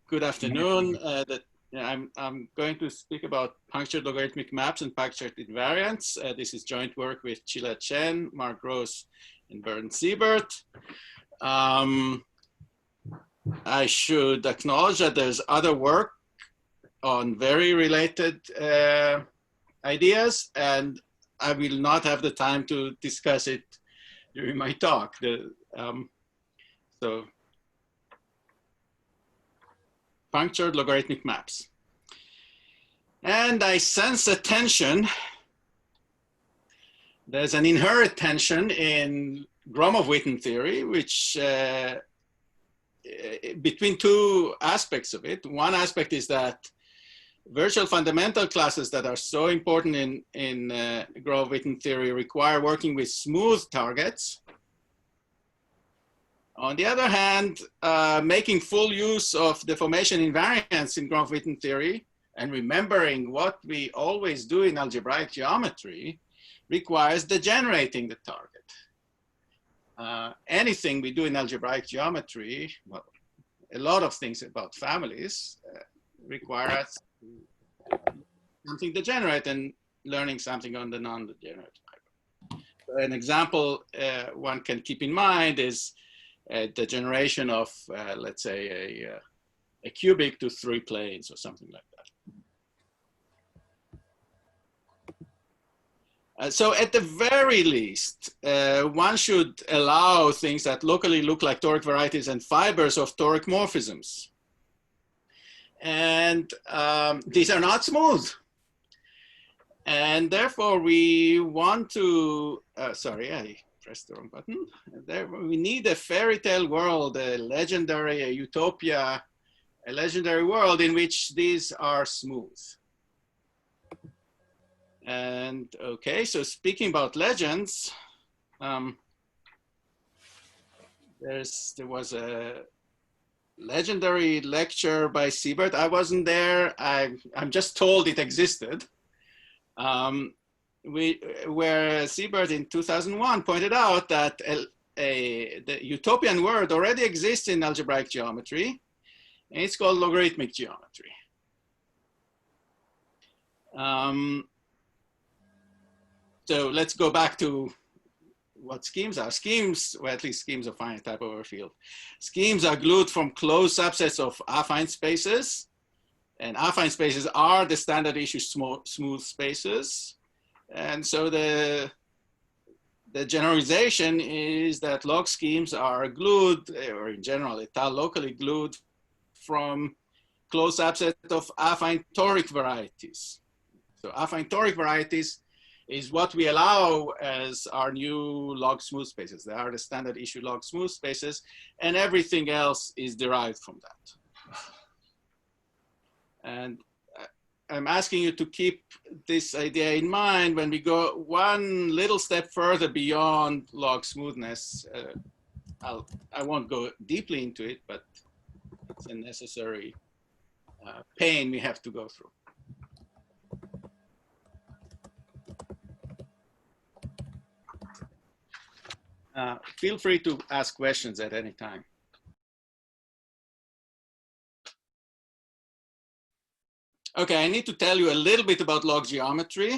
Good afternoon. I'm going to speak about punctured logarithmic maps and punctured invariants. This is joint work with Chila Chen, Mark Gross, and Bernd Siebert. I should acknowledge that there's other work on very related ideas, and I will not have the time to discuss it during my talk. So, punctured logarithmic maps. And I sense a tension. There's an inherent tension in Gromov-Witten theory, which between two aspects of it. One aspect is that virtual fundamental classes that are so important in Gromov-Witten theory require working with smooth targets. On the other hand, making full use of deformation invariants in Gromov-Witten theory and remembering what we always do in algebraic geometry requires degenerating the target. Anything we do in algebraic geometry, well, a lot of things about families require us something degenerate and learning something on the non-degenerate fiber. So an example one can keep in mind is the generation of, let's say, a cubic to 3 planes or something like that. So at the very least, one should allow things that locally look like toric varieties and fibers of toric morphisms. And these are not smooth. And therefore, we want to, sorry, I pressed the wrong button. There, we need a fairy tale world, a legendary, a utopia, a legendary world in which these are smooth. And okay, so speaking about legends, there was a legendary lecture by Siebert. I wasn't there. I'm just told it existed. Where Siebert in 2001 pointed out that the utopian word already exists in algebraic geometry, and it's called logarithmic geometry. So let's go back to what schemes are. Schemes, or at least schemes of finite type over field. Schemes are glued from closed subsets of affine spaces, and affine spaces are the standard issue smooth spaces. And so the generalization is that log schemes are glued, or in general, étale locally glued from closed subset of affine toric varieties. So affine toric varieties is what we allow as our new log smooth spaces. They are the standard issue log smooth spaces, and everything else is derived from that. And I'm asking you to keep this idea in mind when we go one little step further beyond log smoothness. I won't go deeply into it, but it's a necessary pain we have to go through. Feel free to ask questions at any time. Okay, I need to tell you a little bit about log geometry.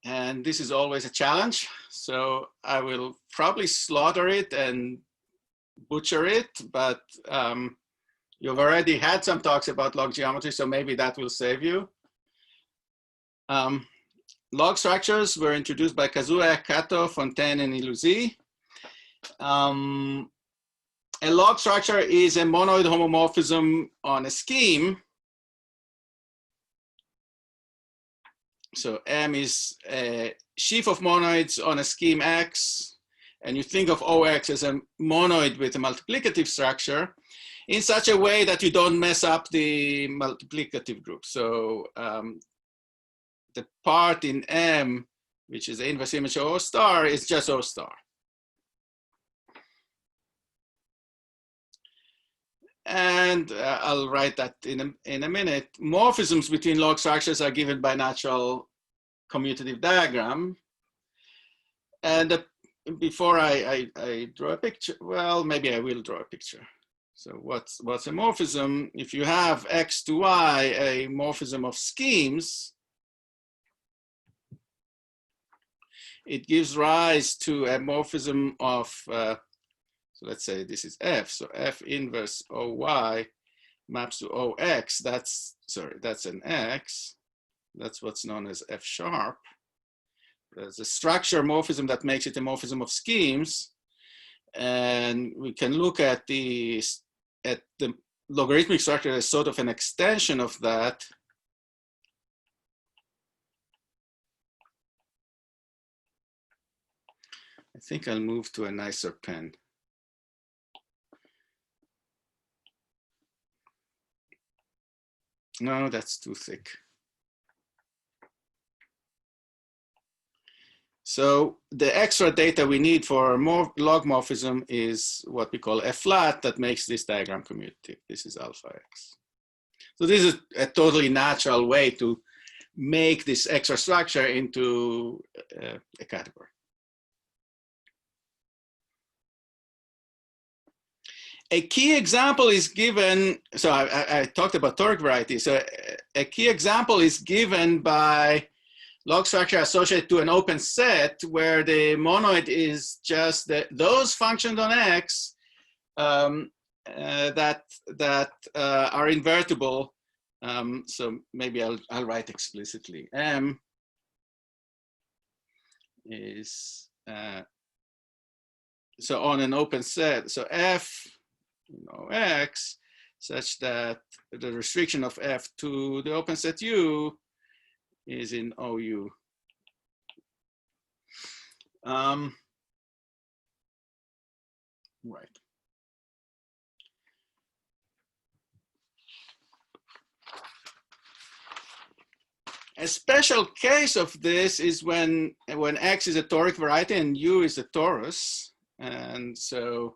And this is always a challenge. So I will probably slaughter it and butcher it, but you've already had some talks about log geometry, so maybe that will save you. Log structures were introduced by Kazuya, Kato, Fontaine, and Illuzy. A log structure is a monoid homomorphism on a scheme. So M is a sheaf of monoids on a scheme X, and you think of OX as a monoid with a multiplicative structure in such a way that you don't mess up the multiplicative group. So the part in M, which is the inverse image of O star, is just O star. And I'll write that in a minute. Morphisms between log structures are given by natural commutative diagram. And before I draw a picture, well, maybe I will draw a picture. So what's a morphism? If you have X to Y, a morphism of schemes, it gives rise to a morphism of, so let's say this is F. So F inverse OY maps to OX. That's an X. That's what's known as F sharp. There's a structure morphism that makes it a morphism of schemes. And we can look at the logarithmic structure as sort of an extension of that. I think I'll move to a nicer pen. No, that's too thick. So the extra data we need for log morphism is what we call F flat that makes this diagram commutative. This is alpha X. So this is a totally natural way to make this extra structure into a category. A key example is given, so I talked about toric variety. So a key example is given by log structure associated to an open set where the monoid is just those functions on X that are invertible. So maybe I'll write explicitly. M is, so on an open set, so F X such that the restriction of F to the open set U is in OU. Right. A special case of this is when X is a toric variety and U is a torus. And so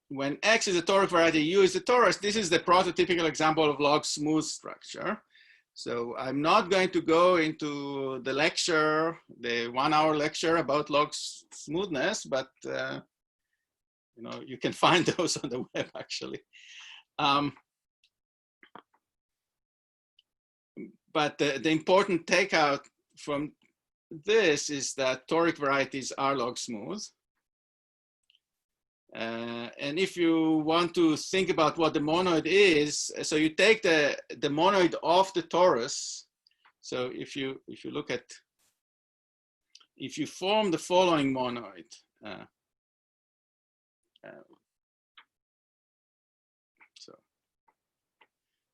when X is a toric variety, U is a torus, this is the prototypical example of log smooth structure. So I'm not going to go into the lecture, the 1 hour lecture about log smoothness, but you can find those on the web actually. But the important takeout from this is that toric varieties are log smooth. And if you want to think about what the monoid is, so you take the monoid off the torus. So if you look at, if you form the following monoid,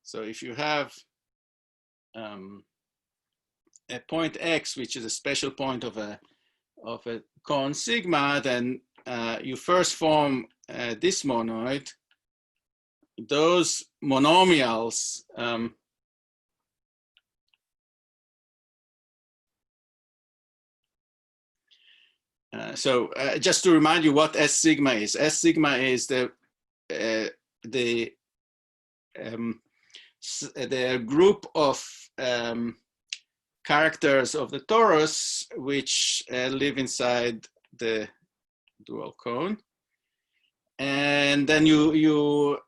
so if you have a point X, which is a special point of a cone sigma, then you first form this monoid. Those monomials so just to remind you what S sigma is. S sigma is the group of characters of the torus which live inside the dual cone, and then the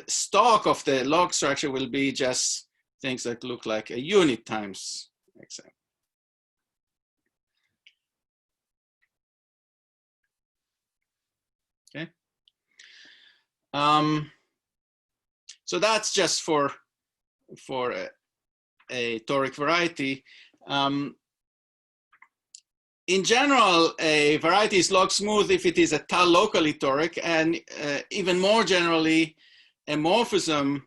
stock of the log structure will be just things that look like a unit times xm. Okay. So that's just for a toric variety. In general, a variety is log smooth if it is a tal locally toric, and even more generally, a morphism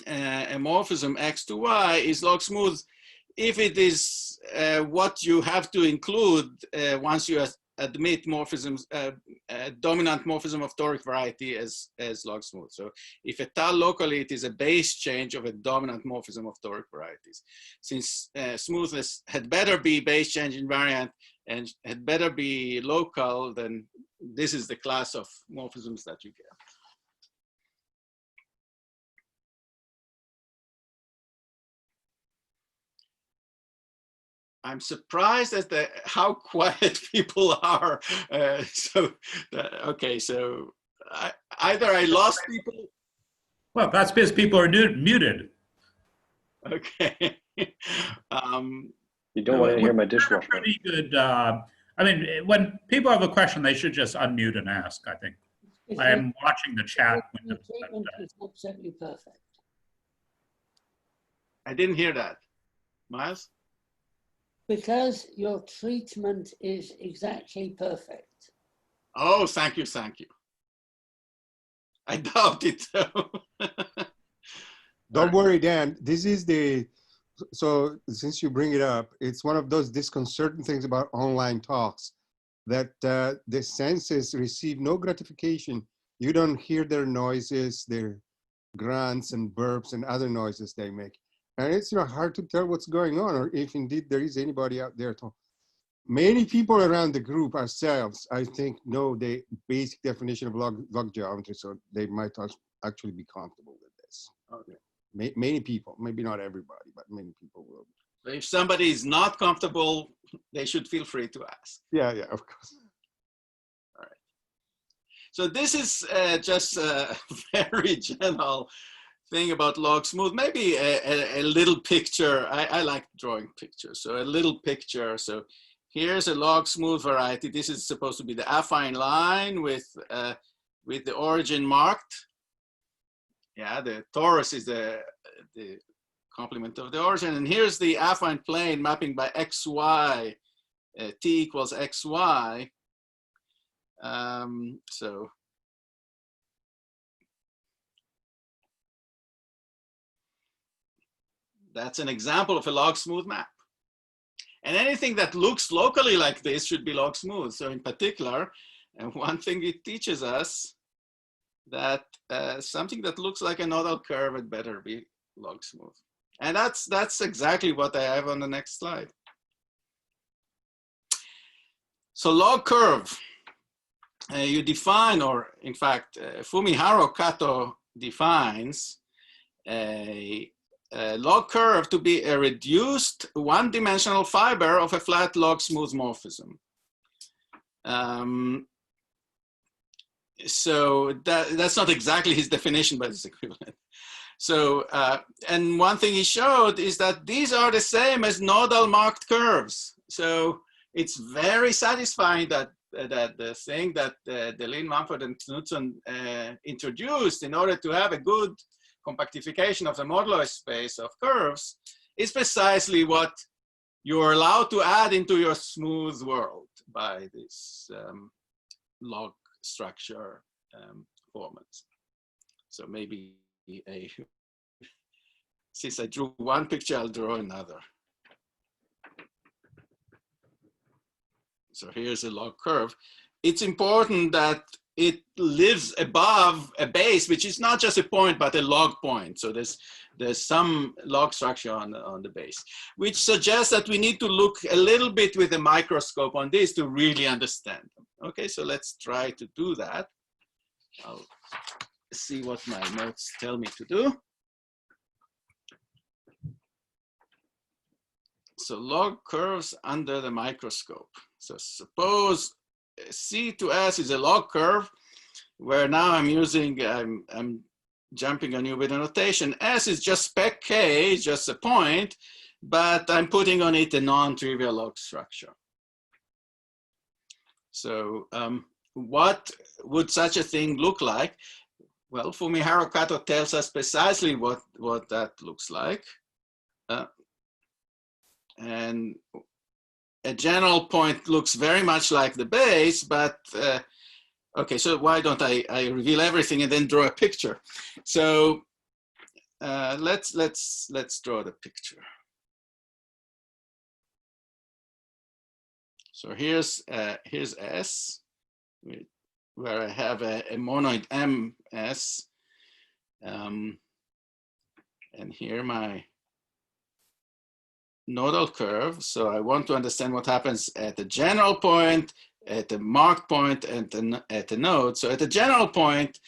X to Y is log smooth if it is what you have to include once you admit morphisms, dominant morphism of toric variety as log smooth. So if a tal locally, it is a base change of a dominant morphism of toric varieties. Since smoothness had better be base change invariant and had better be local, then this is the class of morphisms that you get. I'm surprised at how quiet people are. Okay, so either I lost people. Well, that's because people are muted. Okay. You don't want to hear my dishwasher. Pretty good. I mean, when people have a question, they should just unmute and ask, I think. I am watching the chat windows. The treatment is absolutely perfect. I didn't hear that. Miles? Because your treatment is exactly perfect. Oh, thank you, thank you. I doubt it though. Don't worry, Dan. This is so since you bring it up, it's one of those disconcerting things about online talks that the senses receive no gratification. You don't hear their noises, their grunts and burps and other noises they make. And it's hard to tell what's going on, or if indeed there is anybody out there at all. Many people around the group ourselves, I think, know the basic definition of log geometry, so they might actually be comfortable with this. Okay. Many people, maybe not everybody, but many people will. So if somebody is not comfortable, they should feel free to ask. Yeah, of course. All right. So this is just a very general thing about log smooth. Maybe a little picture. I like drawing pictures. So a little picture. So here's a log smooth variety. This is supposed to be the affine line with the origin marked. Yeah, the torus is the complement of the origin. And here's the affine plane mapping by xy, t equals xy. So that's an example of a log smooth map. And anything that looks locally like this should be log smooth. So in particular, one thing it teaches us that something that looks like a nodal curve had better be log smooth. And that's exactly what I have on the next slide. So log curve, you define, or in fact, Fumiharo Kato defines a log curve to be a reduced one-dimensional fiber of a flat log smooth morphism. So that's not exactly his definition, but it's equivalent. So, and one thing he showed is that these are the same as nodal marked curves. So it's very satisfying that the thing that Delin, Mumford, and Knudsen introduced in order to have a good compactification of the modular space of curves is precisely what you're allowed to add into your smooth world by this log structure formats. So maybe since I drew one picture, I'll draw another. So here's a log curve. It's important that it lives above a base, which is not just a point, but a log point. So there's some log structure on the base, which suggests that we need to look a little bit with a microscope on this to really understand them. Okay, so let's try to do that. I'll see what my notes tell me to do. So log curves under the microscope. So suppose C to S is a log curve, where now I'm jumping on you with a notation. S is just spec K, just a point, but I'm putting on it a non-trivial log structure. So what would such a thing look like? Well, Fumiharo Kato tells us precisely what that looks like. And a general point looks very much like the base, but okay, so why don't I reveal everything and then draw a picture? So let's draw the picture. So here's S, where I have a monoid MS, and here my nodal curve. So I want to understand what happens at the general point, at the marked point, and at the node. So at the general point,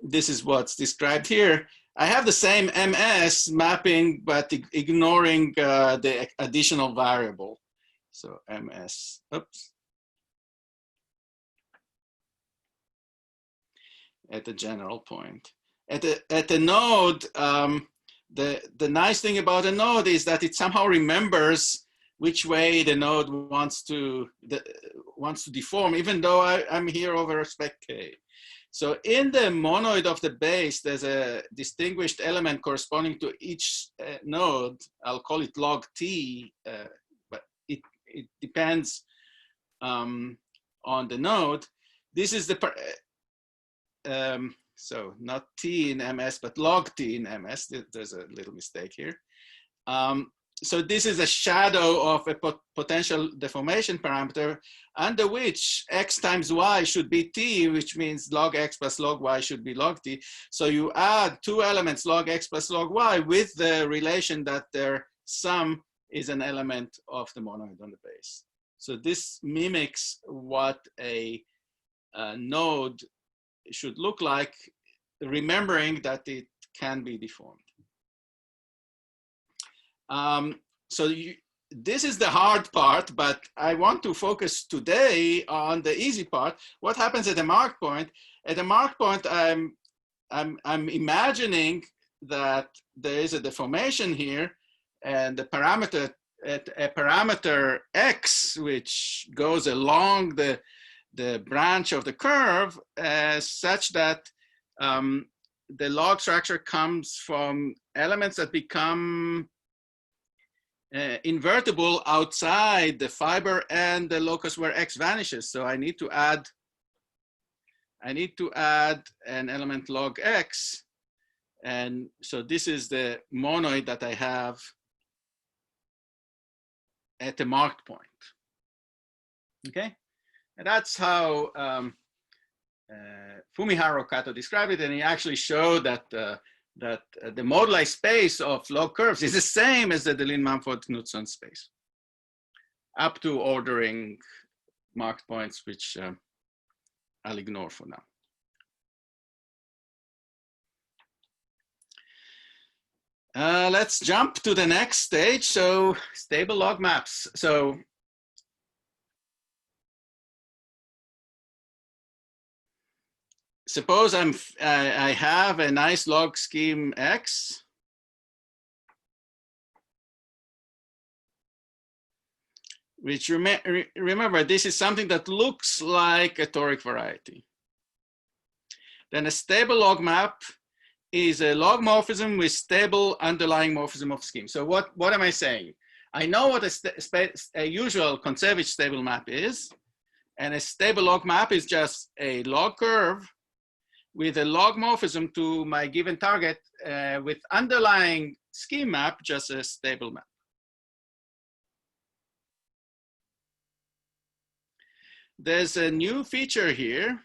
this is what's described here. I have the same MS mapping, but ignoring the additional variable. So MS, oops. At the general point. At the node, the nice thing about a node is that it somehow remembers which way the node wants to deform, even though I'm here over respect K. So in the monoid of the base, there's a distinguished element corresponding to each node. I'll call it log T, but it depends on the node. This is the, so not T in MS, but log T in MS. There's a little mistake here. So this is a shadow of a potential deformation parameter under which x times y should be t, which means log x plus log y should be log t. So you add two elements, log x plus log y, with the relation that their sum is an element of the monoid on the base. So this mimics what a node should look like, remembering that it can be deformed. This is the hard part, but I want to focus today on the easy part. What happens at a mark point? At a mark point, I'm imagining that there is a deformation here, and the parameter at a parameter x, which goes along the branch of the curve, such that the log structure comes from elements that become invertible outside the fiber and the locus where x vanishes. So I need to add an element log x, and so this is the monoid that I have at the marked point. Okay, and that's how Fumiharo Kato described it, and he actually showed that the moduli space of log curves is the same as the Deligne-Mumford-Knudsen space, up to ordering marked points, which I'll ignore for now. Let's jump to the next stage. So stable log maps. So suppose I have a nice log scheme X, which remember, this is something that looks like a toric variety. Then a stable log map is a log morphism with stable underlying morphism of scheme. So what am I saying? I know what a usual Kontsevich stable map is, and a stable log map is just a log curve with a log morphism to my given target with underlying scheme map, just a stable map. There's a new feature here,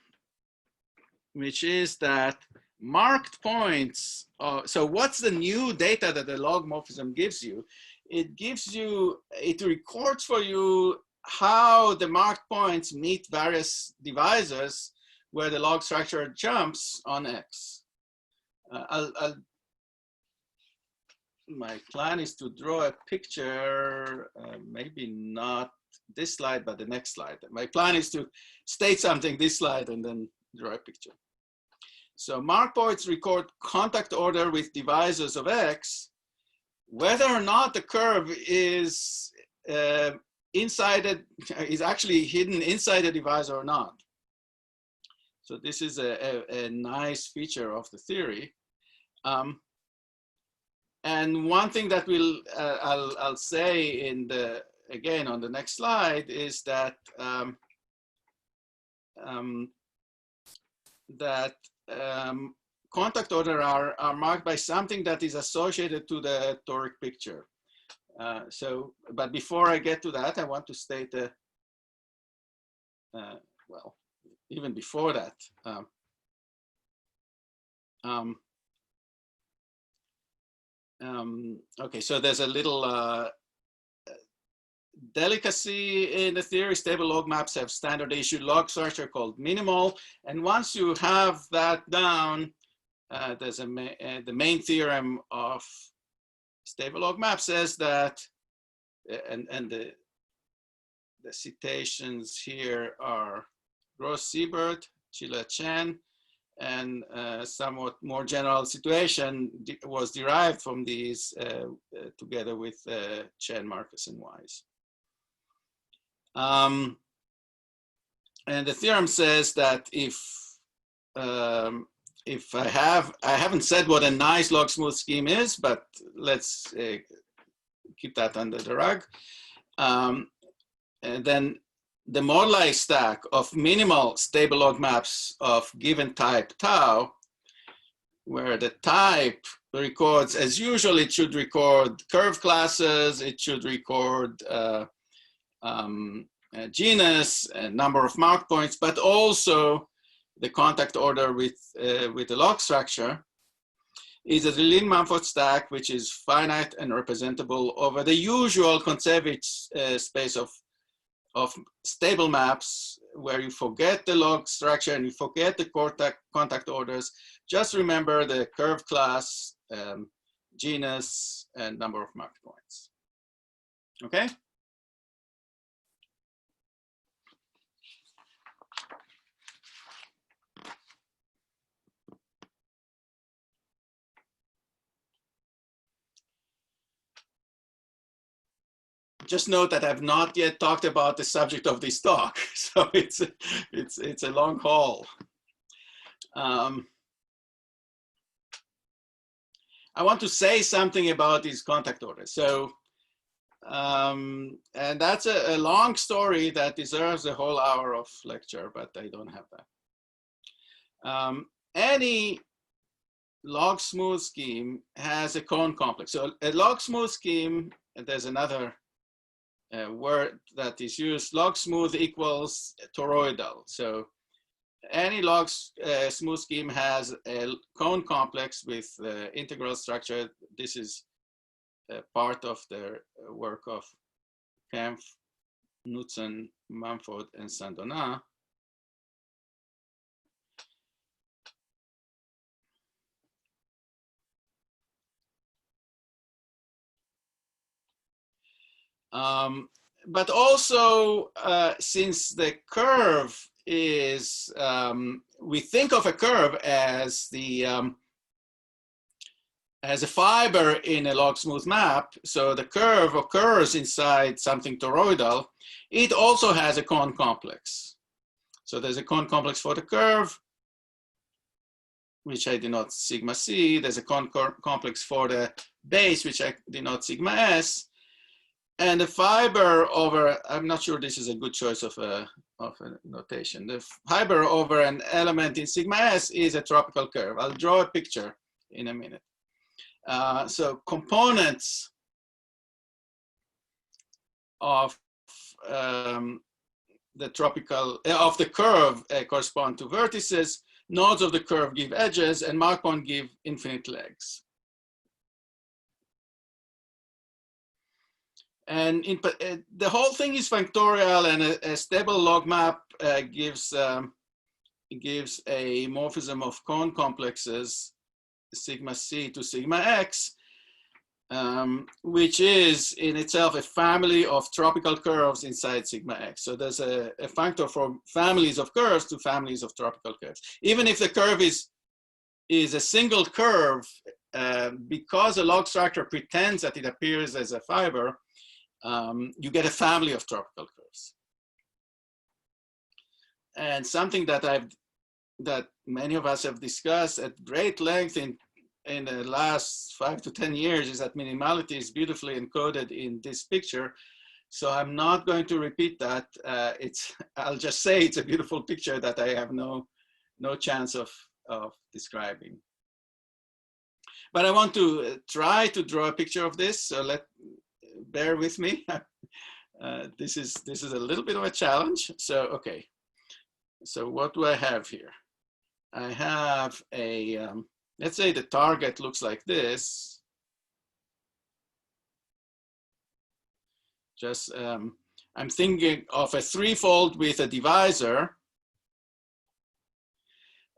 which is that marked points. So what's the new data that the log morphism gives you? It records for you how the marked points meet various divisors where the log structure jumps on X. My plan is to draw a picture, maybe not this slide, but the next slide. My plan is to state something this slide and then draw a picture. So mark points record contact order with divisors of X, whether or not the curve is actually hidden inside a divisor or not. So this is a nice feature of the theory. And one thing that I'll say again on the next slide is that contact order are marked by something that is associated to the toric picture. But before I get to that, I want to state well, even before that, okay, so there's a little delicacy in the theory. Stable log maps have standard issue log structure called minimal. And once you have that down, there's the main theorem of stable log map says that, and the citations here are Gross-Siebert, Chila-Chen, and somewhat more general situation was derived from these together with Chen, Marcus, and Wise. And the theorem says that if I haven't said what a nice log smooth scheme is, but let's keep that under the rug. And then the moduli stack of minimal stable log maps of given type tau, where the type records, as usual, it should record curve classes, it should record genus and number of mark points, but also the contact order with the log structure, is a Lin-Mumford stack, which is finite and representable over the usual Kontsevich space of stable maps, where you forget the log structure and you forget the contact orders. Just remember the curve class, genus, and number of mark points. Okay? Just note that I've not yet talked about the subject of this talk, so it's a long haul. I want to say something about these contact orders. So, and that's a long story that deserves a whole hour of lecture, but I don't have that. Any log smooth scheme has a cone complex. So a log smooth scheme, and there's another word that is used, log smooth equals toroidal. So any log smooth scheme has a cone complex with integral structure. This is part of the work of Kempf, Knudsen, Mumford, and Sandona. But also, since the curve is, we think of a curve as as a fiber in a log smooth map. So the curve occurs inside something toroidal. It also has a cone complex. So there's a cone complex for the curve, which I denote sigma c. There's a cone complex for the base, which I denote sigma s. And the fiber over, I'm not sure this is a good choice of a notation. The fiber over an element in sigma s is a tropical curve. I'll draw a picture in a minute. So components of the curve correspond to vertices. Nodes of the curve give edges, and Mark one give infinite legs. And the whole thing is functorial, and a stable log map gives a morphism of cone complexes, sigma c to sigma x, which is in itself a family of tropical curves inside sigma x. So there's a functor from families of curves to families of tropical curves. Even if the curve is a single curve, because a log structure pretends that it appears as a fiber, you get a family of tropical curves. And something that many of us have discussed at great length in the last 5 to 10 years is that minimality is beautifully encoded in this picture. So I'm not going to repeat that. I'll just say it's a beautiful picture that I have no chance of describing. But I want to try to draw a picture of this. So bear with me. This is a little bit of a challenge. So, okay. So what do I have here? I have a, let's say the target looks like this. Just, I'm thinking of a threefold with a divisor.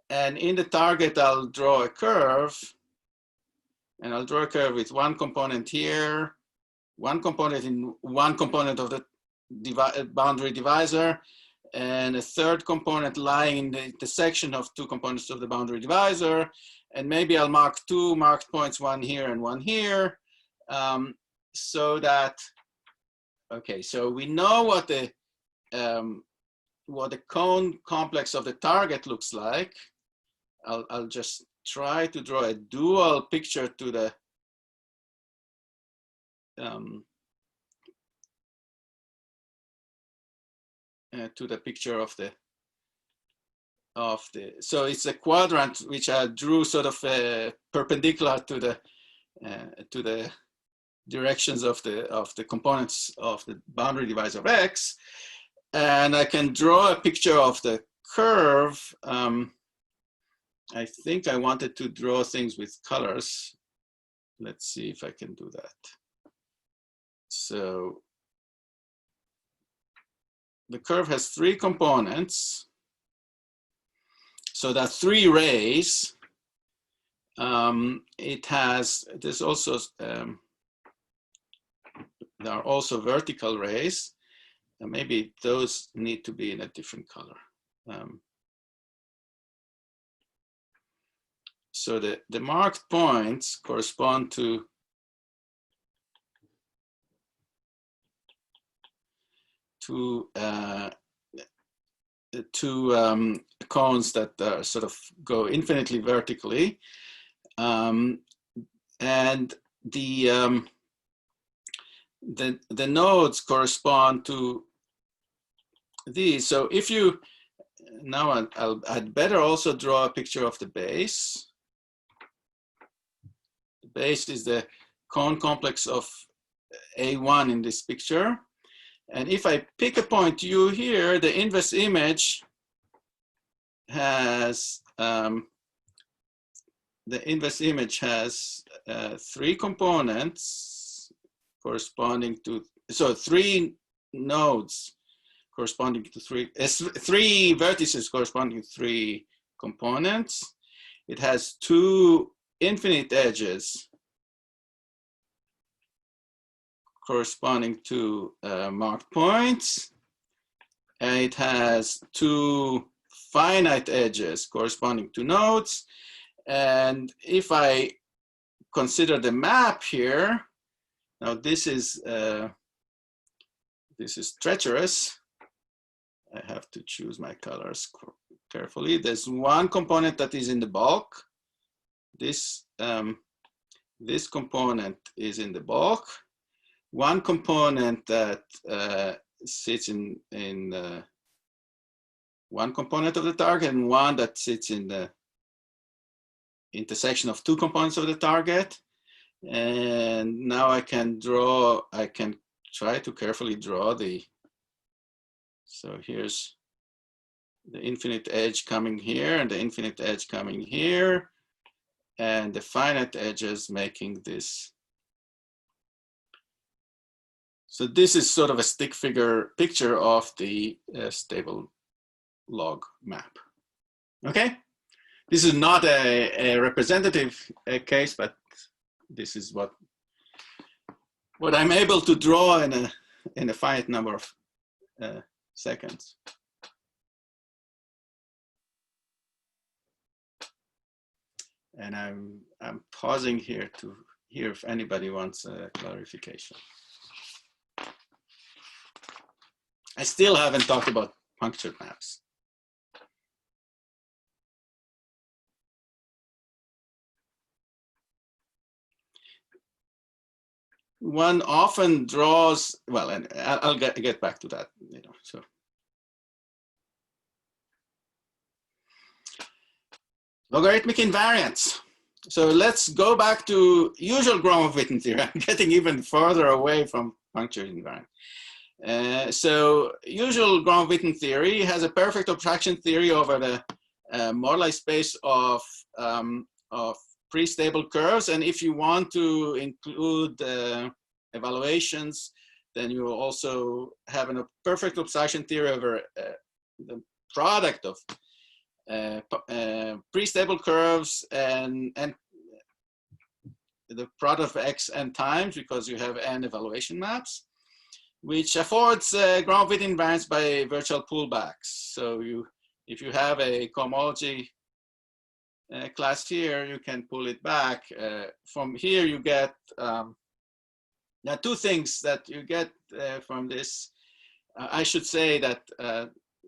And in the target, I'll draw a curve. And I'll draw a curve with one component here, one component in one component of the boundary divisor, and a third component lying in the intersection of two components of the boundary divisor. And maybe I'll mark two marked points, one here and one here, so that, okay, so we know what the cone complex of the target looks like. I'll just try to draw a dual picture to the picture of the so it's a quadrant which I drew sort of perpendicular to the directions of the components of the boundary divisor of X, and I can draw a picture of the curve. I think I wanted to draw things with colors. Let's see if I can do that. So the curve has three components. So that's three rays. It has, there's also, there are also vertical rays. And maybe those need to be in a different color. So the marked points correspond to two cones that sort of go infinitely vertically, and the nodes correspond to these. So if you now, I'd better also draw a picture of the base. The base is the cone complex of A1 in this picture. And if I pick a point U here, the inverse image has three components corresponding to, so three nodes corresponding to three vertices corresponding to three components. It has two infinite edges corresponding to marked points, and it has two finite edges corresponding to nodes. And if I consider the map here, now this is treacherous. I have to choose my colors carefully. There's one component that is in the bulk. This component is in the bulk. One component that sits in one component of the target, and one that sits in the intersection of two components of the target. And now I can try to carefully draw so here's the infinite edge coming here and the infinite edge coming here, and the finite edges making this. So this is sort of a stick figure picture of the stable log map. Okay, this is not a representative case, but this is what I'm able to draw in a finite number of seconds. And I'm pausing here to hear if anybody wants a clarification. I still haven't talked about punctured maps. One often draws, well, and I'll get back to that, so. Logarithmic invariants. So let's go back to usual Gromov-Witten theory. I'm getting even further away from punctured invariant. So usual Gromov-Witten theory has a perfect abstraction theory over the moduli space of pre-stable curves. And if you want to include evaluations, then you will also have a perfect abstraction theory over the product of pre-stable curves and the product of x n times, because you have n evaluation maps, which affords ground-width invariance by virtual pullbacks. So if you have a cohomology class here, you can pull it back. From here, you get there are two things that you get from this. I should say that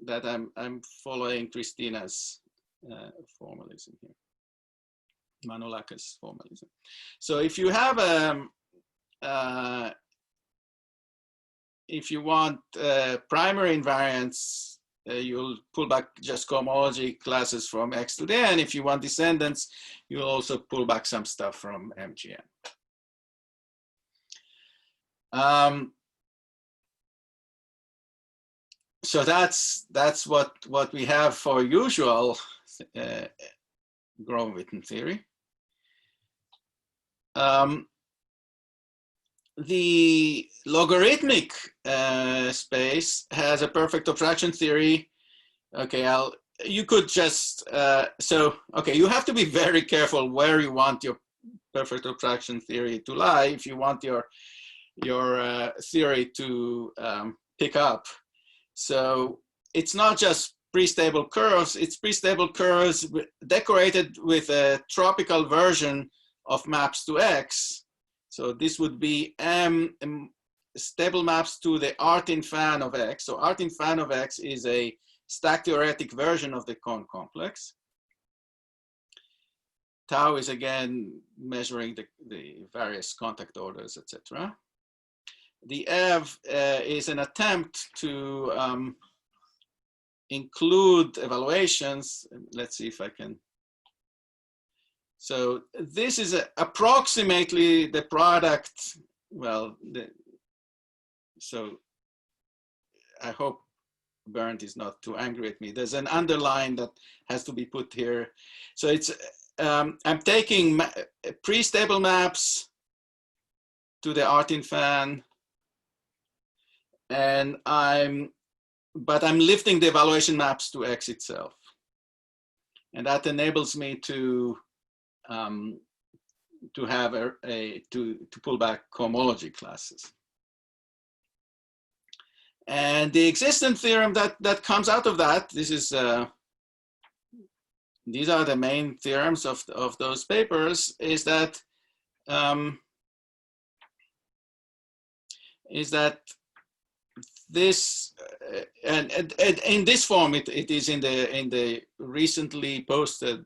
that I'm following Christina's formalism here, Manolaka's formalism. So if you have if you want primary invariance, you'll pull back just cohomology classes from X to the N. If you want descendants, you'll also pull back some stuff from MGN. So that's what we have for usual Grove-Witten theory. The logarithmic space has a perfect abstraction theory. Okay, you could just okay, you have to be very careful where you want your perfect abstraction theory to lie if you want your theory to pick up. So it's not just pre-stable curves, it's pre-stable curves decorated with a tropical version of maps to X. So this would be stable maps to the Artin fan of X. So Artin fan of X is a stack theoretic version of the cone complex. Tau is again measuring the various contact orders, etc. The EV is an attempt to include evaluations. Let's see if I can. So this is approximately the product. Well, so I hope Bernd is not too angry at me. There's an underline that has to be put here. So it's I'm taking pre-stable maps to the Artin fan, and I'm lifting the evaluation maps to X itself, and that enables me to have to pull back cohomology classes. And the existent theorem that comes out of that, this is these are the main theorems of those papers, is that this and in this form it is in the recently posted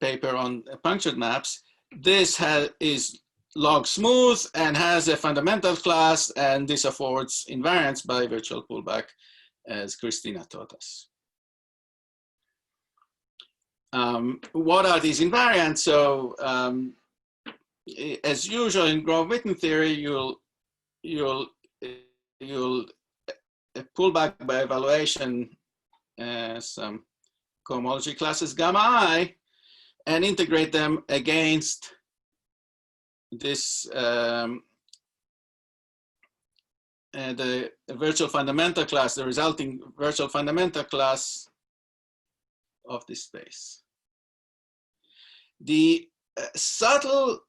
paper on punctured maps. This is log smooth and has a fundamental class, and this affords invariance by virtual pullback, as Christina taught us. What are these invariants? So as usual in Grove-Witten theory, you'll pull back by evaluation some cohomology classes gamma I and integrate them against this the virtual fundamental class, the resulting virtual fundamental class of this space. The subtle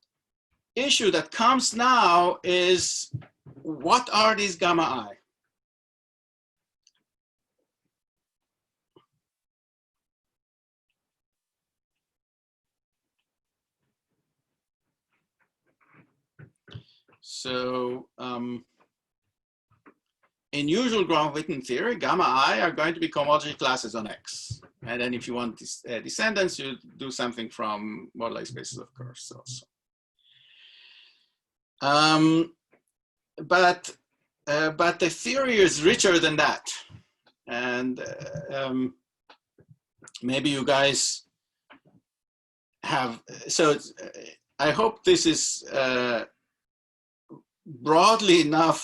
issue that comes now is, what are these gamma I? So in usual Grove-Witten theory, gamma I are going to be cohomology classes on X. And then if you want descendants, you do something from moduli spaces of curves also. But the theory is richer than that. And maybe you guys have, so I hope this is broadly enough.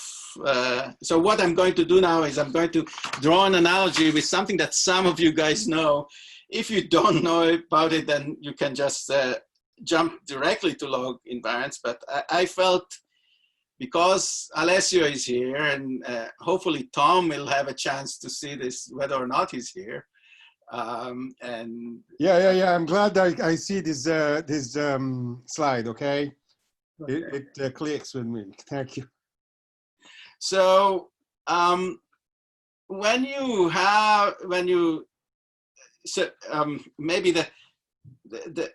So what I'm going to do now is I'm going to draw an analogy with something that some of you guys know. If you don't know about it, then you can just jump directly to log invariance. But I felt, because Alessio is here, and hopefully Tom will have a chance to see this, whether or not he's here. And yeah. I'm glad I see this slide. Okay, it clicks with me. Thank you. so maybe the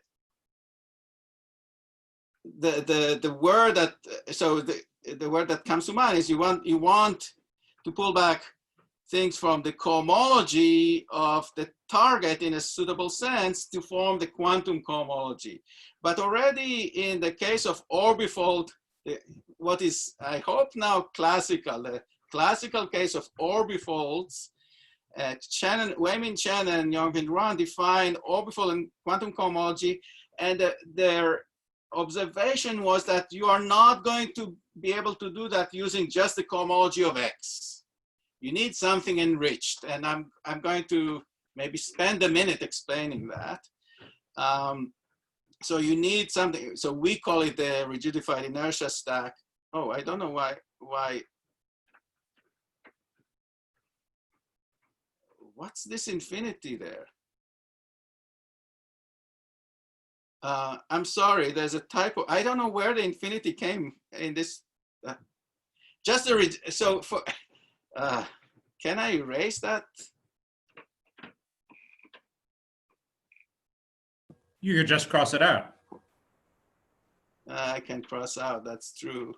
word that the word that comes to mind is you want to pull back things from the cohomology of the target in a suitable sense to form the quantum cohomology. But already in the case of orbifold, what is, I hope now, the classical case of orbifolds, Wayman Chen and Yongvin Ran defined orbifold and quantum cohomology, and their observation was that you are not going to be able to do that using just the cohomology of X. You need something enriched, and I'm going to maybe spend a minute explaining that. So you need something. So we call it the rigidified inertia stack. Oh, I don't know why. What's this infinity there? I'm sorry, there's a typo. I don't know where the infinity came in this. So for. Can I erase that? You could just cross it out. I can cross out, that's true.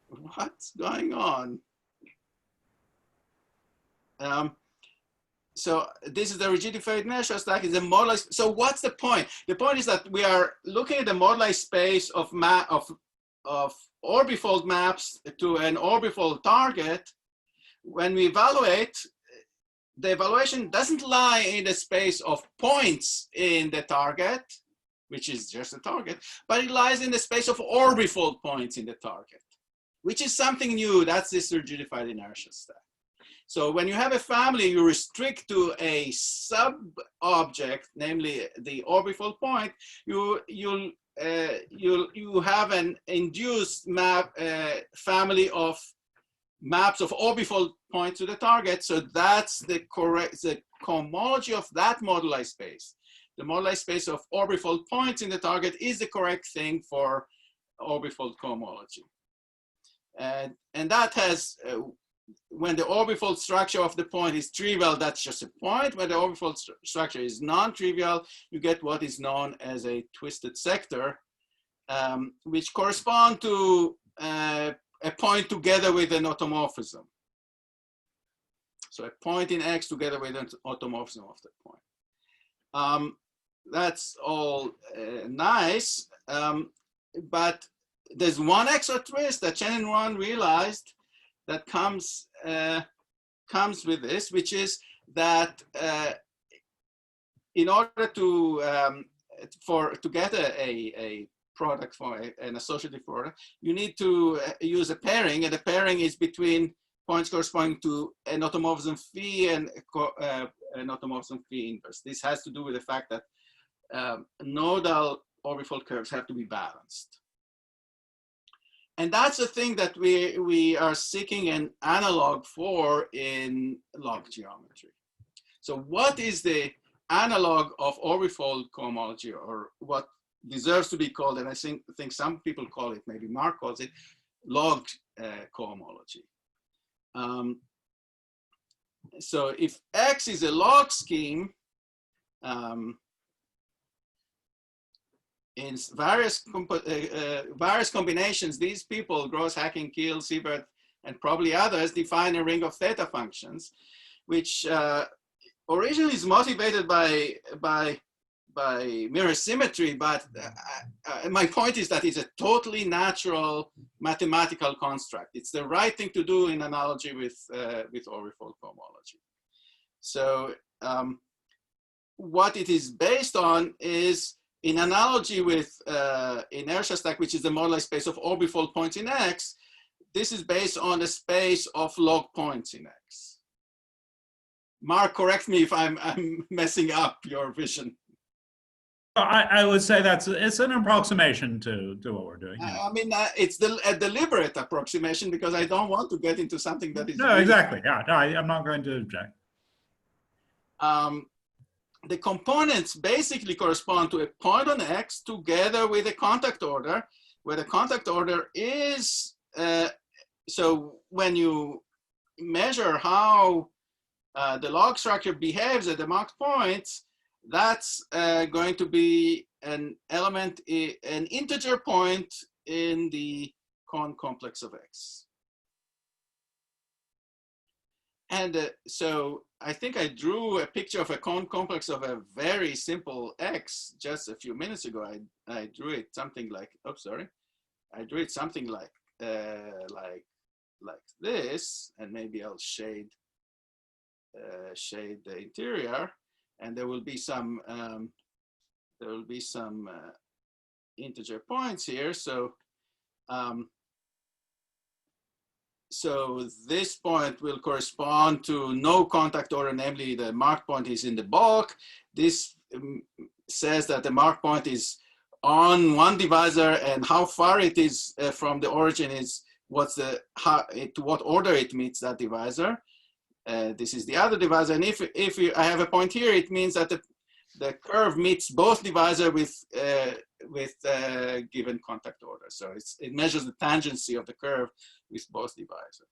What's going on? So this is the rigidified inertia stack, is a moduli. So what's the point? The point is that we are looking at the moduli space of orbifold maps to an orbifold target. When we evaluate, the evaluation doesn't lie in the space of points in the target, which is just a target, but it lies in the space of orbifold points in the target, which is something new. That's this rigidified inertia stack. So when you have a family, you restrict to a sub-object, namely the orbifold point, you have an induced map family of maps of orbifold points to the target. So that's the cohomology of that moduli space. The moduli space of orbifold points in the target is the correct thing for orbifold cohomology. And that has, when the orbifold structure of the point is trivial, that's just a point. When the orbifold structure is non-trivial, you get what is known as a twisted sector, which correspond to a point together with an automorphism. So a point in X together with an automorphism of that point. That's all nice, but there's one extra twist that Chen and Ron realized that comes with this, which is that in order to get a product for an associative product, you need to use a pairing, and the pairing is between points corresponding to an automorphism phi and an automorphism phi inverse. This has to do with the fact that nodal orbifold curves have to be balanced. And that's the thing that we are seeking an analog for in log geometry. So what is the analog of orbifold cohomology, or what deserves to be called, and I think some people call it, maybe Mark calls it, log cohomology. So if X is a log scheme, in various combinations, these people, Gross, Hacking, Keel, Siebert, and probably others, define a ring of theta functions, which originally is motivated by mirror symmetry, but my point is that it's a totally natural mathematical construct. It's the right thing to do in analogy with orbifold cohomology. So what it is based on is, in analogy with inertia stack, which is the moduli space of orbifold points in X, this is based on the space of log points in X. Mark, correct me if I'm messing up your vision. I would say it's an approximation to what we're doing. Yeah. I mean, it's a deliberate approximation because I don't want to get into something that is No, really, exactly. Yeah, no, I'm not going to object. the components basically correspond to a point on X together with a contact order, where the contact order is, so when you measure how the log structure behaves at the marked points, that's going to be an element, an integer point in the Kohn complex of X. And so I think I drew a picture of a Kohn complex of a very simple X just a few minutes ago. I drew it something like, oh, sorry. I drew it something like this, and maybe I'll shade the interior, and there will be some integer points here. So so this point will correspond to no contact order, namely the mark point is in the bulk. This says that the mark point is on one divisor, and how far it is from the origin is to what order it meets that divisor. This is the other divisor, and if I have a point here, it means that the curve meets both divisor with given contact order. So it measures the tangency of the curve with both divisors.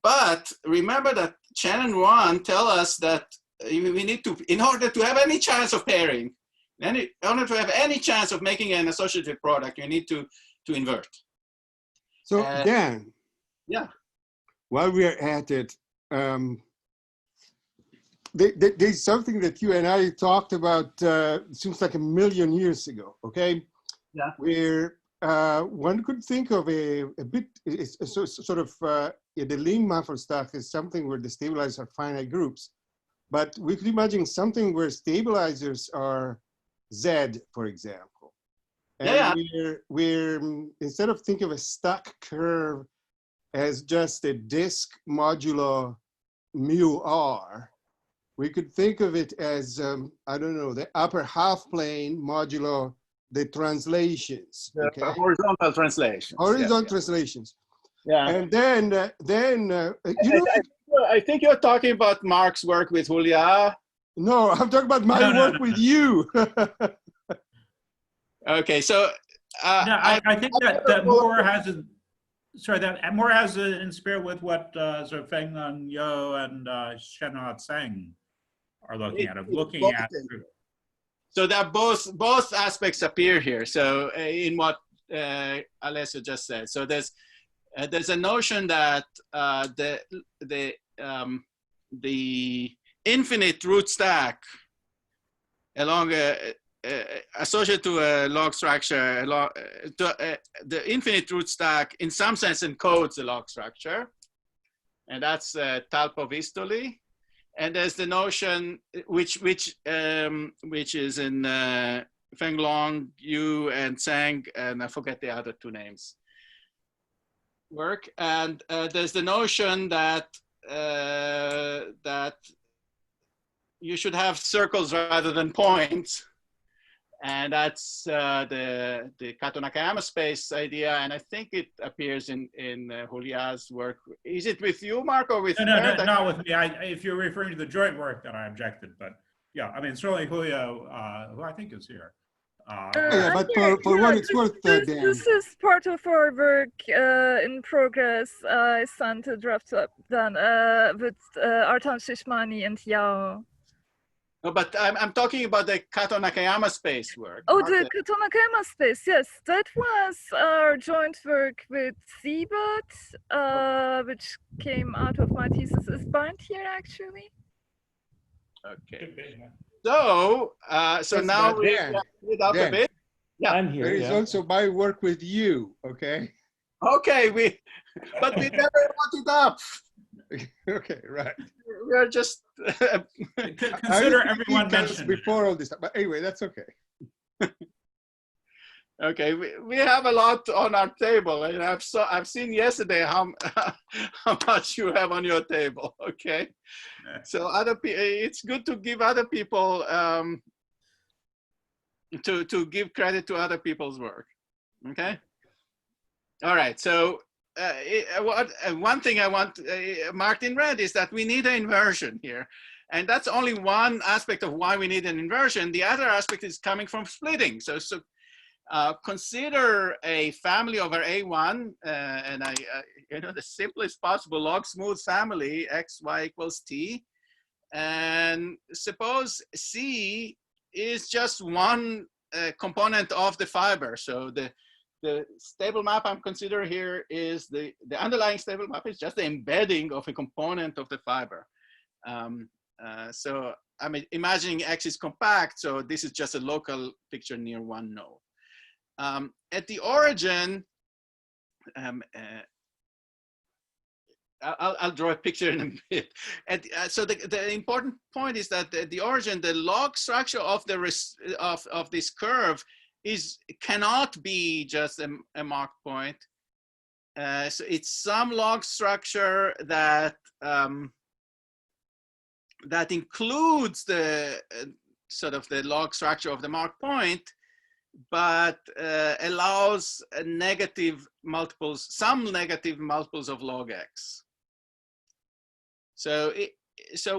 But remember that Shannon 1 tell us that we need to, in order to have any chance of pairing, in order to have any chance of making an associative product, you need to invert. So Dan, yeah, while we are at it, there's something that you and I talked about, seems like a million years ago, okay? Yeah. Where one could think of a bit, sort of, the Lien-Mumford stuff is something where the stabilizers are finite groups, but we could imagine something where stabilizers are Z, for example. And we're instead of thinking of a stuck curve as just a disk modulo mu r, we could think of it as, I don't know, the upper half plane modulo the translations. Okay? Horizontal translations. Horizontal translations. Yeah. And then you know, I think you're talking about Mark's work with Julia. no, I'm talking about my work with you. Okay, so I think that Moore has a, sorry, that Moore has in spirit with what sort of Feng and Yo and Shenhua Tseng are looking at. Looking at. So that both aspects appear here. So in what Alessio just said, so there's a notion that the infinite root stack along associated to a log structure, the infinite root stack in some sense encodes the log structure, and that's Talpo-Vistoli. And there's the notion which is in Feng Long, Yu, and Tseng, and I forget the other two names. Work, and there's the notion that that you should have circles rather than points. And that's the Kato Nakayama space idea, and I think it appears in Julia's work. Is it with you, Mark, or with? No, not with me. If you're referring to the joint work, then I objected. But yeah, I mean, certainly Julia, who I think is here. Yeah, but for what it's worth, Dan. This is part of our work in progress. I sent a draft up then with Artam Shishmani and Yao. No, but I'm talking about the Kato Nakayama space work. Oh, the Kato Nakayama space, yes. That was our joint work with Seabot, which came out of my thesis. Is Barnt here, actually? Okay. So, so now we Dan, it up a bit. Yeah, I'm here. there is also my work with you, okay? Okay, but we never brought it up. Okay, right. We are just consider everyone mentioned before all this stuff, but anyway, that's okay. Okay, we have a lot on our table, and I've seen yesterday how much you have on your table. Okay, so it's good to give other people to give credit to other people's work. Okay. All right. So one thing I want marked in red is that we need an inversion here. And that's only one aspect of why we need an inversion. The other aspect is coming from splitting. So consider a family over A1, and the simplest possible log smooth family, x, y equals t. And suppose C is just one component of the fiber. So the stable map I'm considering here is the underlying stable map is just the embedding of a component of the fiber. So I'm imagining X is compact, so this is just a local picture near one node. At the origin, I'll draw a picture in a bit. And so the important point is that the origin, the log structure of this curve cannot be just a marked point. So it's some log structure that that includes the sort of the log structure of the marked point, but allows negative multiples, some negative multiples of log x. So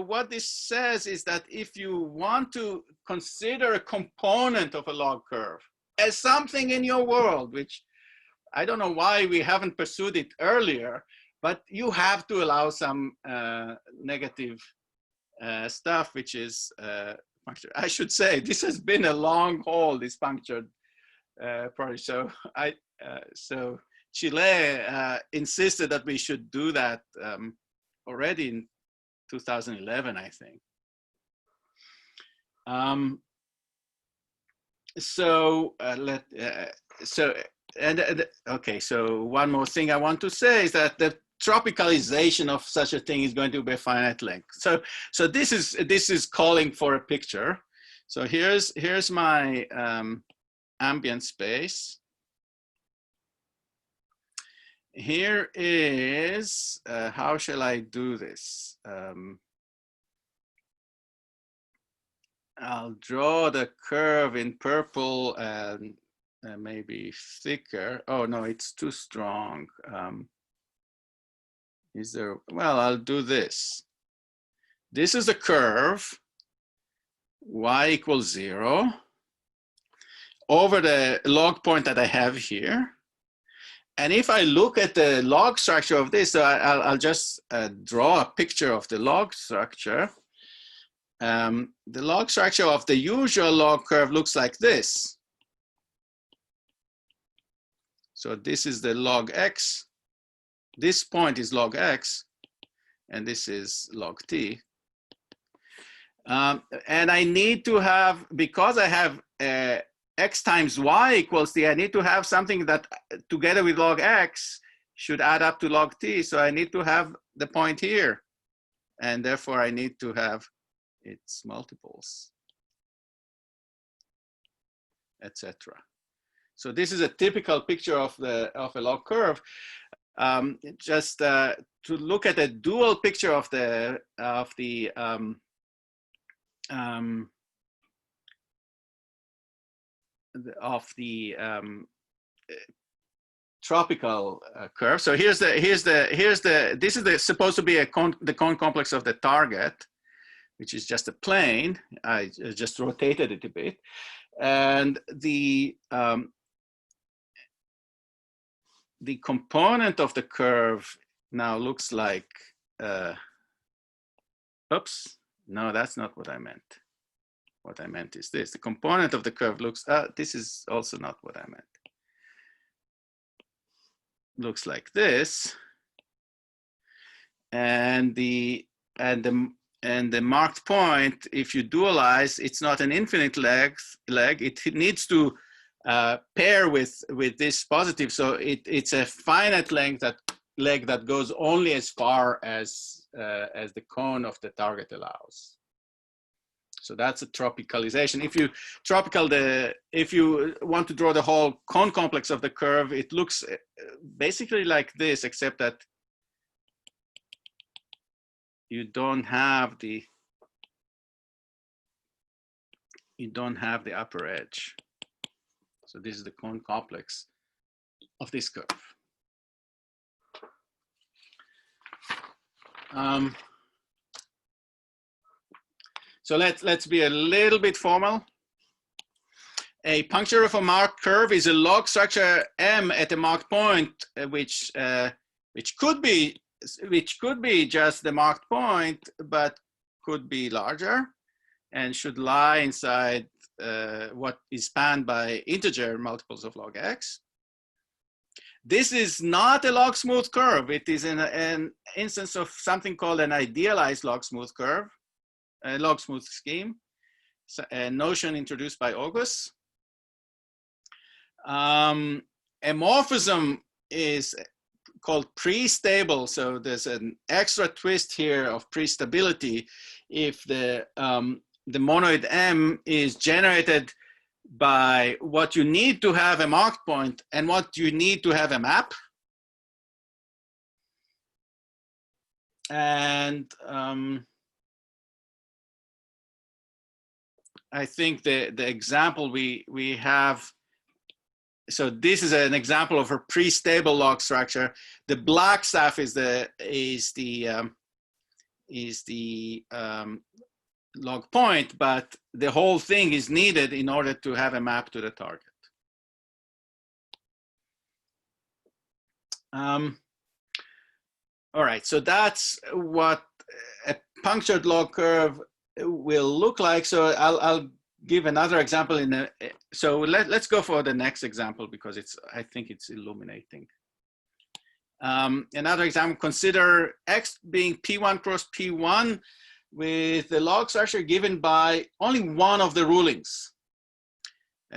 what this says is that if you want to consider a component of a log curve as something in your world, which I don't know why we haven't pursued it earlier, but you have to allow some negative stuff, which is punctured. I should say this has been a long haul, this punctured project. So so Chile insisted that we should do that already in 2011, I think. Okay, so one more thing I want to say is that the tropicalization of such a thing is going to be a finite length. So this is calling for a picture. So here's my ambient space. Here is how shall I do this? I'll draw the curve in purple and maybe thicker. Oh no, it's too strong. Is there? Well, I'll do this. This is a curve, y equals 0, over the log point that I have here. And if I look at the log structure of this, so I'll just draw a picture of the log structure. The log structure of the usual log curve looks like this. So this is the log x. This point is log x, and this is log t. And I need to have, because I have x times y equals t, I need to have something that together with log x should add up to log t. So I need to have the point here. And therefore I need to have its multiples, etc. So this is a typical picture of a log curve. Just to look at a dual picture of the tropical curve. So this is supposed to be the cone complex of the target, which is just a plane. I just rotated it a bit, and the component of the curve now looks like. Oops, no, that's not what I meant. What I meant is this. The component of the curve looks. This is also not what I meant. Looks like this, and the marked point, if you dualize, it's not an infinite leg. It needs to pair with this positive, so it's a finite length leg that goes only as far as the cone of the target allows. So that's a tropicalization. If you want to draw the whole cone complex of the curve, it looks basically like this, except that you don't have the you don't have the upper edge. So this is the cone complex of this curve. So let's be a little bit formal. A puncture of a marked curve is a log structure M at a marked point, which could be just the marked point, but could be larger and should lie inside what is spanned by integer multiples of log x. This is not a log smooth curve. It is an instance of something called an idealized log smooth curve, a log smooth scheme, a notion introduced by August. A morphism is called pre-stable. So there's an extra twist here of pre-stability if the monoid M is generated by what you need to have a marked point and what you need to have a map. And I think the example we have, so this is an example of a pre-stable log structure. The black stuff is the log point, but the whole thing is needed in order to have a map to the target. All right, so that's what a punctured log curve will look like. So I'll give another example so let's go for the next example because I think it's illuminating. Another example, consider X being P1 cross P1 with the log structure given by only one of the rulings.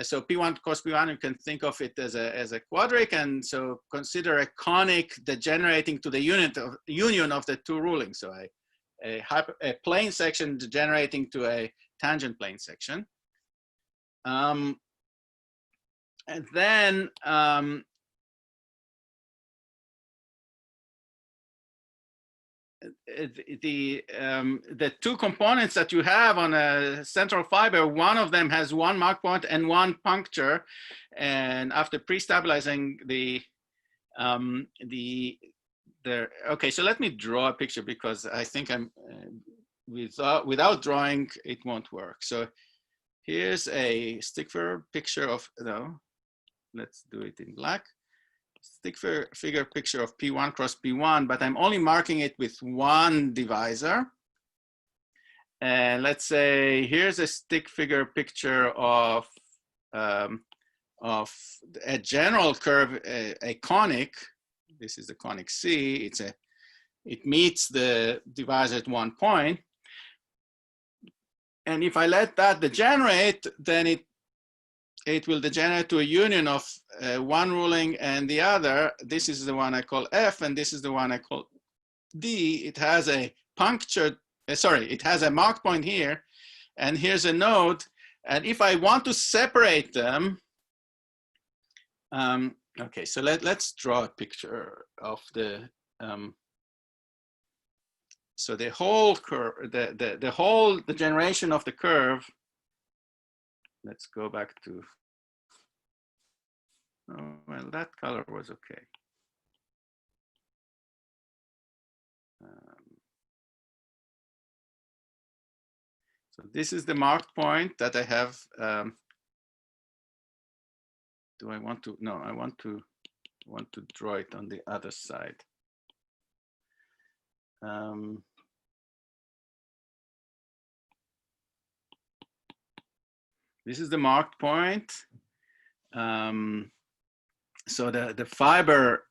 So P1 cross P1, you can think of it as a quadric, and so consider a conic degenerating to the union of the two rulings. So a plane section degenerating to a tangent plane section. And then the two components that you have on a central fiber, one of them has one mark point and one puncture, and after pre-stabilizing okay, so let me draw a picture because I think I'm without drawing it won't work. So here's a stick figure picture of, no, let's do it in black. Stick figure picture of P1 cross P1, but I'm only marking it with one divisor. And let's say here's a stick figure picture of a general curve, a conic. This is the conic C. It meets the divisor at one point. And if I let that degenerate, then it will degenerate to a union of one ruling and the other. This is the one I call F, and this is the one I call D. It has a punctured, it has a marked point here, and here's a node. And if I want to separate them, okay, so let's draw a picture of the, so the whole curve, the whole degeneration of the curve. Let's go back to, oh, well, that color was okay. So this is the marked point that I have. Do I want to, no, I want to draw it on the other side. This is the marked point. So the fiber,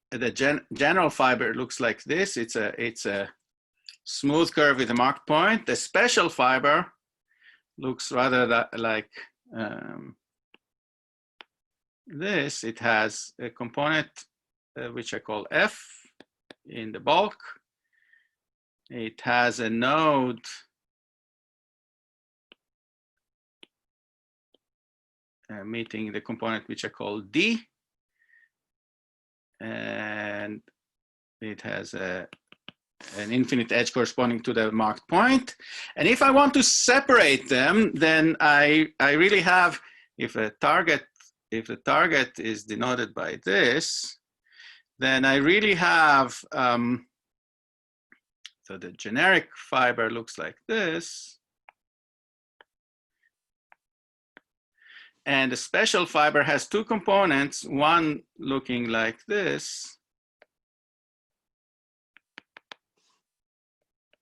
the general fiber looks like this. It's a smooth curve with a marked point. The special fiber looks rather like this. It has a component which I call F in the bulk. It has a node meeting the component which I call D, and it has a an infinite edge corresponding to the marked point. And if I want to separate them, then I really have, if the target is denoted by this, then I really have, so the generic fiber looks like this. And the special fiber has two components, one looking like this.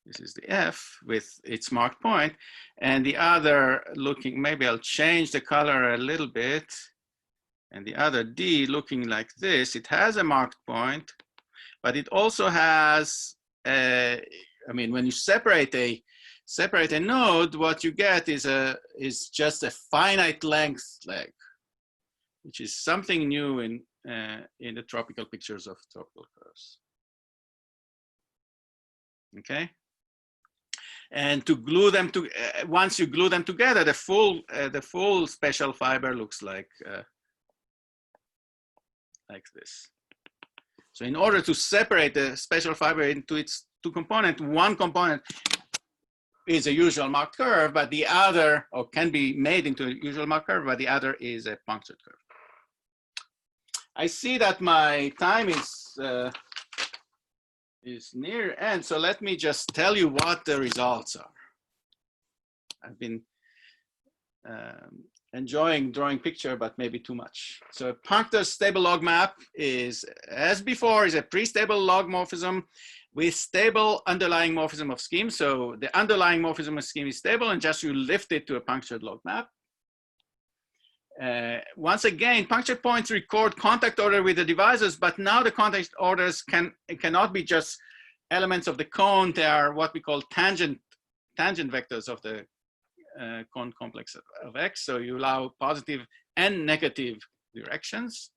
This is the F with its marked point, and the other looking, maybe I'll change the color a little bit, and the other D looking like this. It has a marked point, but it also has, I mean, when you separate a node, what you get is just a finite length leg, which is something new in the tropical pictures of tropical curves. Okay. And to glue them to, once you glue them together, the full special fiber looks like this. So in order to separate the special fiber into its two components, one component is a usual marked curve, but the other, or can be made into a usual marked curve, but the other is a punctured curve. I see that my time is near end, so let me just tell you what the results are. I've been enjoying drawing picture, but maybe too much. So a punctured stable log map is, as before, is a pre-stable log morphism with stable underlying morphism of scheme. So the underlying morphism of scheme is stable, and just you lift it to a punctured log map. Once again, punctured points record contact order with the divisors, but now the contact orders cannot be just elements of the cone. They are what we call tangent vectors of the cone complex of X. So you allow positive and negative directions.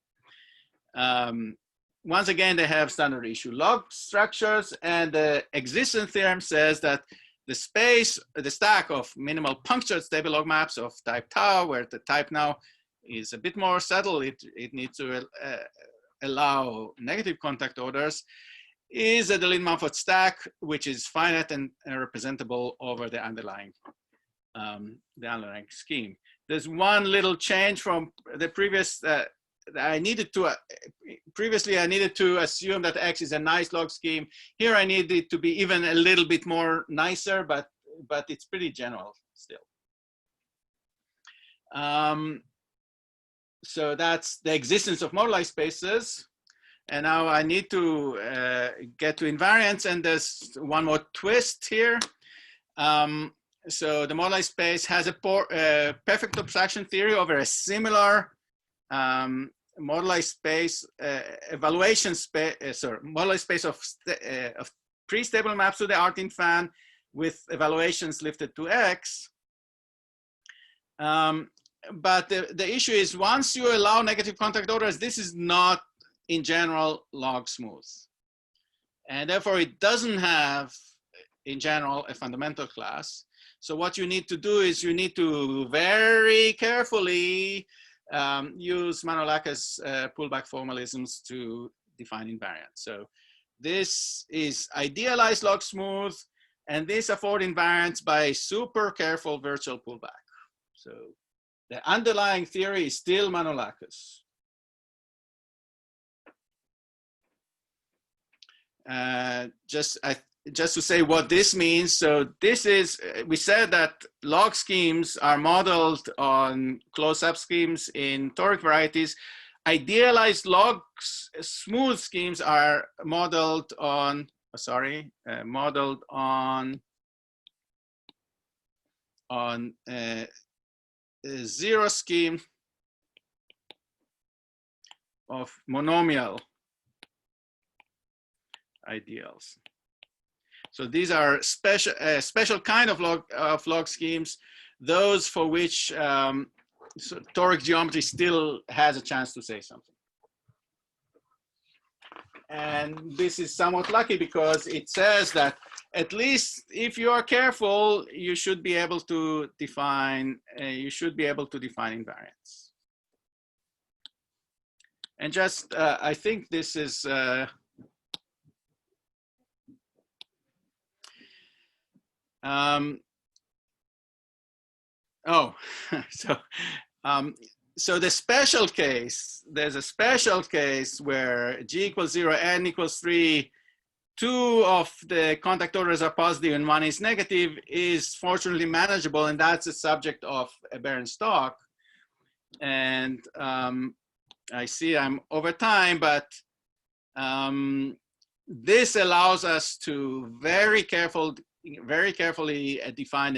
Once again, they have standard issue log structures, and the existence theorem says that the stack of minimal punctured stable log maps of type tau, where the type now is a bit more subtle, it needs to allow negative contact orders, is a Deligne-Mumford stack, which is finite and representable over the underlying scheme. There's one little change from the previous. I needed to previously I needed to assume that X is a nice log scheme. Here I need it to be even a little bit more nicer, but it's pretty general still. So that's the existence of moduli spaces. And now I need to get to invariants, and there's one more twist here. So the moduli space has a perfect abstraction theory over a similar moduli space, evaluation space, moduli space of pre-stable maps to the Artin fan with evaluations lifted to X. But the issue is, once you allow negative contact orders, this is not in general log smooth. And therefore it doesn't have in general a fundamental class. So what you need to do is you need to very carefully use Manolacca's pullback formalisms to define invariants. So this is idealized log smooth, and these afford invariants by super careful virtual pullback. So the underlying theory is still Manolacca's. Just to say what this means. So this is, we said that log schemes are modeled on closed subschemes in toric varieties. Idealized log smooth schemes are modeled on, a zero scheme of monomial ideals. So these are special kind of log schemes, those for which toric geometry still has a chance to say something. And this is somewhat lucky because it says that at least if you are careful, you should be able to define invariants. And just I think this is Oh, so so the special case, there's a special case where G equals 0, N equals 3, 2 of the contact orders are positive and 1 is negative, is fortunately manageable, and that's the subject of a Behrens talk. And I see I'm over time, but this allows us to very carefully define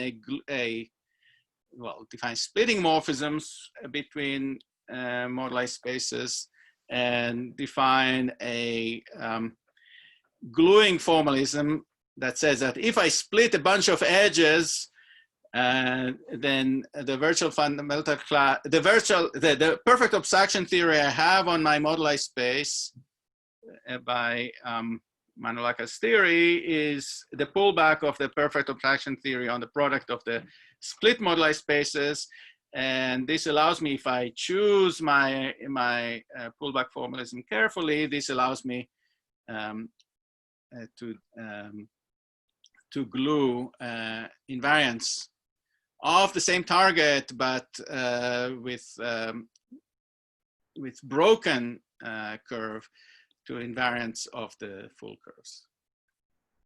define splitting morphisms between moduli spaces, and define a gluing formalism that says that if I split a bunch of edges, then the virtual fundamental class, the perfect abstraction theory I have on my moduli space by Manolaka's theory is the pullback of the perfect abstraction theory on the product of the split moduli spaces. And this allows me, if I choose my pullback formalism carefully, this allows me to glue invariants of the same target, but with broken curve to invariants of the full curves.